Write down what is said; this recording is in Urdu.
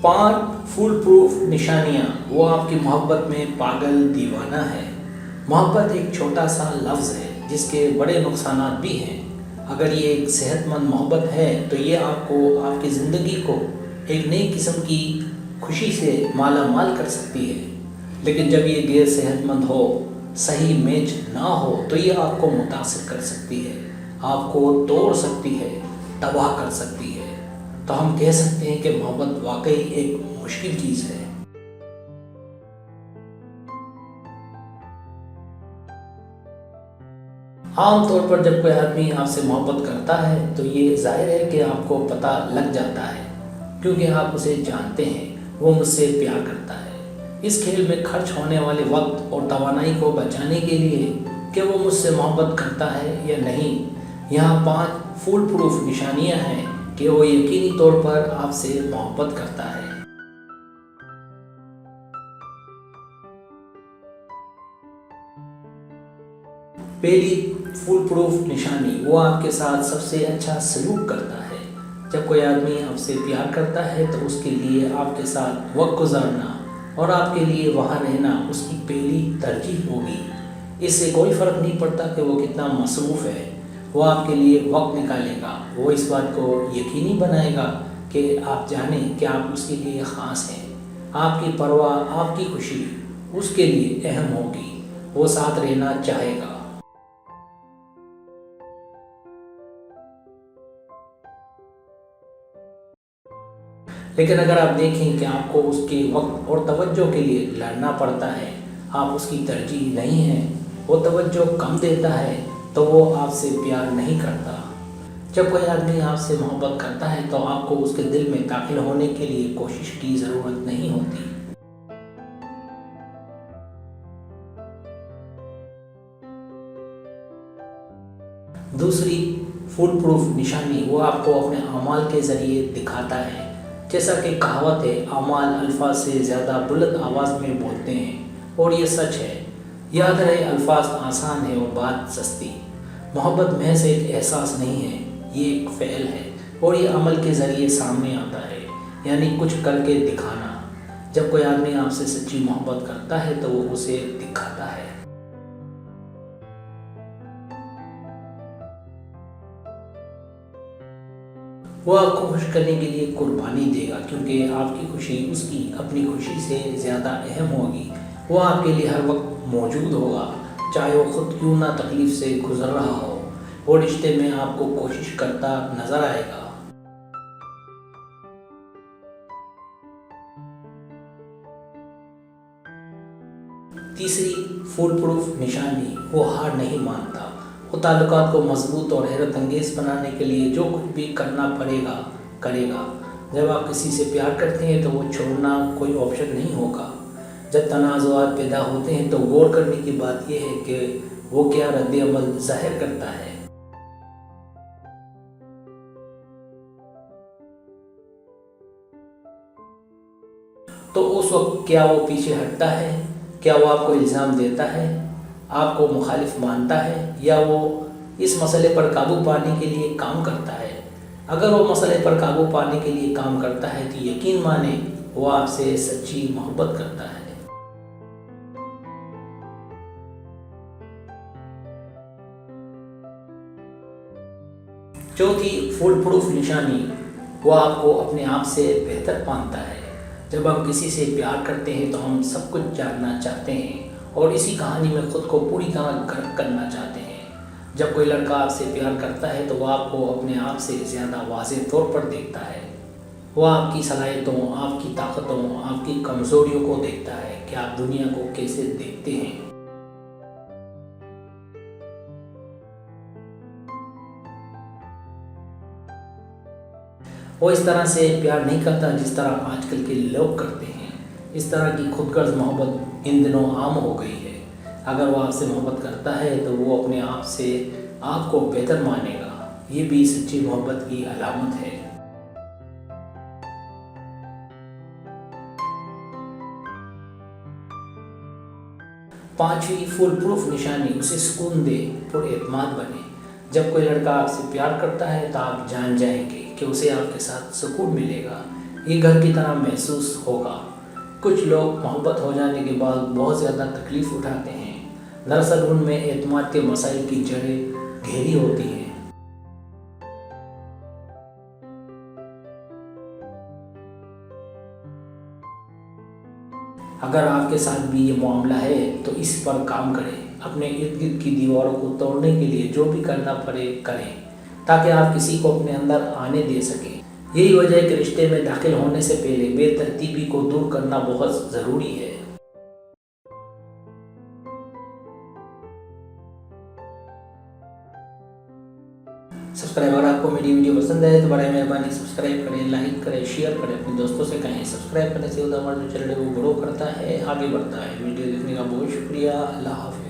5 فول پروف نشانیاں وہ آپ کی محبت میں پاگل دیوانہ ہے۔ محبت ایک چھوٹا سا لفظ ہے جس کے بڑے نقصانات بھی ہیں۔ اگر یہ ایک صحت مند محبت ہے تو یہ آپ کو آپ کی زندگی کو ایک نئی قسم کی خوشی سے مالا مال کر سکتی ہے، لیکن جب یہ غیر صحت مند ہو، صحیح میچ نہ ہو تو یہ آپ کو متاثر کر سکتی ہے، آپ کو توڑ سکتی ہے، تباہ کر سکتی ہے۔ تو ہم کہہ سکتے ہیں کہ محبت واقعی ایک مشکل چیز ہے۔ عام طور پر جب کوئی آدمی آپ سے محبت کرتا ہے تو یہ ظاہر ہے کہ آپ کو پتہ لگ جاتا ہے، کیونکہ آپ اسے جانتے ہیں وہ مجھ سے پیار کرتا ہے۔ اس کھیل میں خرچ ہونے والے وقت اور توانائی کو بچانے کے لیے کہ وہ مجھ سے محبت کرتا ہے یا نہیں، یہاں 5 فول پروف نشانیاں ہیں کہ وہ یقینی طور پر آپ سے محبت کرتا ہے۔ پہلی فول پروف نشانی، وہ آپ کے ساتھ سب سے اچھا سلوک کرتا ہے۔ جب کوئی آدمی آپ سے پیار کرتا ہے تو اس کے لیے آپ کے ساتھ وقت گزارنا اور آپ کے لیے وہاں رہنا اس کی پہلی ترجیح ہوگی۔ اس سے کوئی فرق نہیں پڑتا کہ وہ کتنا مصروف ہے، وہ آپ کے لیے وقت نکالے گا۔ وہ اس بات کو یقینی بنائے گا کہ آپ جانیں کہ آپ اس کے لیے خاص ہیں۔ آپ کی پرواہ، آپ کی خوشی اس کے لیے اہم ہوگی، وہ ساتھ رہنا چاہے گا۔ لیکن اگر آپ دیکھیں کہ آپ کو اس کے وقت اور توجہ کے لیے لڑنا پڑتا ہے، آپ اس کی ترجیح نہیں ہیں، وہ توجہ کم دیتا ہے، تو وہ آپ سے پیار نہیں کرتا۔ جب کوئی آدمی آپ سے محبت کرتا ہے تو آپ کو اس کے دل میں داخل ہونے کے لیے کوشش کی ضرورت نہیں ہوتی۔ دوسری فول پروف نشانی، وہ آپ کو اپنے اعمال کے ذریعے دکھاتا ہے۔ جیسا کہ کہاوت ہے، اعمال الفاظ سے زیادہ بلند آواز میں بولتے ہیں، اور یہ سچ ہے۔ یاد رہے، الفاظ آسان ہے اور بات سستی۔ محبت محض ایک احساس نہیں ہے، یہ ایک فعل ہے، اور یہ عمل کے ذریعے سامنے آتا ہے، یعنی کچھ کر کے دکھانا۔ جب کوئی آدمی آپ سے سچی محبت کرتا ہے تو وہ اسے دکھاتا ہے۔ وہ آپ کو خوش کرنے کے لیے قربانی دے گا، کیونکہ آپ کی خوشی اس کی اپنی خوشی سے زیادہ اہم ہوگی۔ وہ آپ کے لیے ہر وقت موجود ہوگا، چاہے وہ خود کیوں نہ تکلیف سے گزر رہا ہو، وہ رشتے میں آپ کو کوشش کرتا نظر آئے گا۔ تیسری فول پروف نشانی، وہ ہار نہیں مانتا۔ وہ تعلقات کو مضبوط اور حیرت انگیز بنانے کے لیے جو کچھ بھی کرنا پڑے گا کرے گا۔ جب آپ کسی سے پیار کرتے ہیں تو وہ چھوڑنا کوئی آپشن نہیں ہوگا۔ جب تنازعات پیدا ہوتے ہیں تو غور کرنے کی بات یہ ہے کہ وہ کیا رد عمل ظاہر کرتا ہے۔ تو اس وقت کیا وہ پیچھے ہٹتا ہے؟ کیا وہ آپ کو الزام دیتا ہے، آپ کو مخالف مانتا ہے، یا وہ اس مسئلے پر قابو پانے کے لیے کام کرتا ہے؟ اگر وہ مسئلے پر قابو پانے کے لیے کام کرتا ہے تو یقین مانیں وہ آپ سے سچی محبت کرتا ہے۔ چوتھی فول پروف نشانی، وہ آپ کو اپنے آپ سے بہتر مانتا ہے۔ جب ہم کسی سے پیار کرتے ہیں تو ہم سب کچھ جاننا چاہتے ہیں اور اسی کہانی میں خود کو پوری طرح غرق کرنا چاہتے ہیں۔ جب کوئی لڑکا آپ سے پیار کرتا ہے تو وہ آپ کو اپنے آپ سے زیادہ واضح طور پر دیکھتا ہے۔ وہ آپ کی صلاحیتوں، آپ کی طاقتوں، آپ کی کمزوریوں کو دیکھتا ہے کہ آپ دنیا کو کیسے دیکھتے ہیں۔ وہ اس طرح سے پیار نہیں کرتا جس طرح آج کل کے لوگ کرتے ہیں۔ اس طرح کی خود غرض محبت ان دنوں عام ہو گئی ہے۔ اگر وہ آپ سے محبت کرتا ہے تو وہ اپنے آپ سے آپ کو بہتر مانے گا، یہ بھی سچی محبت کی علامت ہے۔ پانچویں فول پروف نشانی، اسے سکون دے، پر اعتماد بنے۔ جب کوئی لڑکا آپ سے پیار کرتا ہے تو آپ جان جائیں گے کہ اسے آپ کے ساتھ سکون ملے گا۔ یہ گھر کی طرح محسوس ہوگا۔ کچھ لوگ محبت ہو جانے کے بعد بہت زیادہ تکلیف اٹھاتے ہیں، دراصل ان میں اعتماد کے مسائل کی جڑیں گہری ہوتی ہیں۔ اگر آپ کے ساتھ بھی یہ معاملہ ہے تو اس پر کام کریں، اپنے ارد گرد کی دیواروں کو توڑنے کے لیے جو بھی کرنا پڑے کریں، تاکہ آپ کسی کو اپنے اندر آنے دے سکیں۔ یہی وجہ ہے کہ رشتے میں داخل ہونے سے پہلے بے ترتیبی کو دور کرنا بہت ضروری ہے۔ سبسکرائب، اگر آپ کو میری ویڈیو پسند ہے تو برائے مہربانی سبسکرائب کریں، لائک کریں، شیئر کریں، اپنے دوستوں سے کہیں۔ سبسکرائب کرنے سے ہمارا جو چینل ہے وہ گرو کرتا ہے، آگے بڑھتا ہے۔ ویڈیو دیکھنے کا بہت شکریہ۔ اللہ حافظ۔